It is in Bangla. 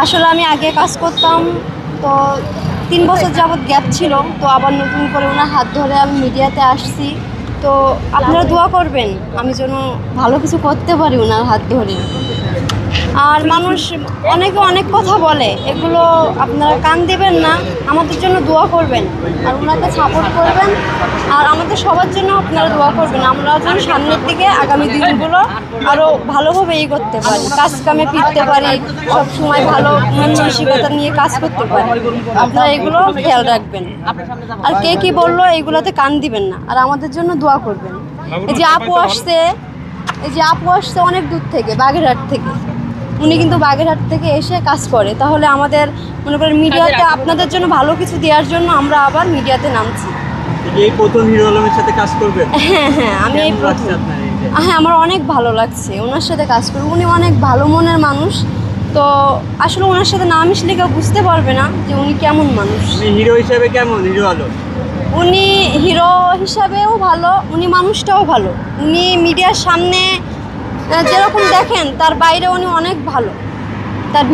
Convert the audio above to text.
আসলে আমি আগে কাজ করতাম, তো 3 বছর যাবৎ গ্যাপ ছিল, তো আবার নতুন করে ওনার হাত ধরে আমি মিডিয়াতে আসছি। তো আপনারা দোয়া করবেন আমি যেন ভালো কিছু করতে পারি ওনার হাত ধরে। আর মানুষ অনেকে অনেক কথা বলে, এগুলো আপনারা কান দেবেন না, আমাদের জন্য দোয়া করবেন আর ওনাকে সাপোর্ট করবেন। আর আমাদের সবার জন্য আপনারা দোয়া করবেন, আমরা যেন সামনের দিকে আগামী দিনগুলো আরও ভালোভাবে করতে পারি, কাজ কামে ফিরতে পারি, সবসময় ভালো মন মানসিকতা নিয়ে কাজ করতে পারি। আপনারা এগুলো খেয়াল রাখবেন। আর কে কী বললো এইগুলোতে কান দিবেন না, আর আমাদের জন্য দোয়া করবেন। এই যে আপু আসছে অনেক দূর থেকে, বাগেরহাট থেকে। উনি কিন্তু বাগেরহাট থেকে এসে কাজ করে, তাহলে আমাদের মনে করেন মিডিয়াতে আপনাদের জন্য ভালো কিছু দেওয়ার জন্য আমরা আবার মিডিয়াতে নামছি। এই প্রথম হিরো আলমের সাথে কাজ করবেন? হ্যাঁ, আমি এই প্রথম। হ্যাঁ, আমার অনেক ভালো লাগছে ওনার সাথে কাজ করে। উনি অনেক ভালো মনের মানুষ, তো আসলে ওনার সাথে না মিশলে কেউ বুঝতে পারবে না যে উনি কেমন মানুষ। হিরো হিসেবে কেমন হিরো আলম? উনি হিরো হিসাবেও ভালো, উনি মানুষটাও ভালো। উনি মিডিয়ার সামনে যেরকম দেখেন তার বাইরে উনি অনেক ভালো, তার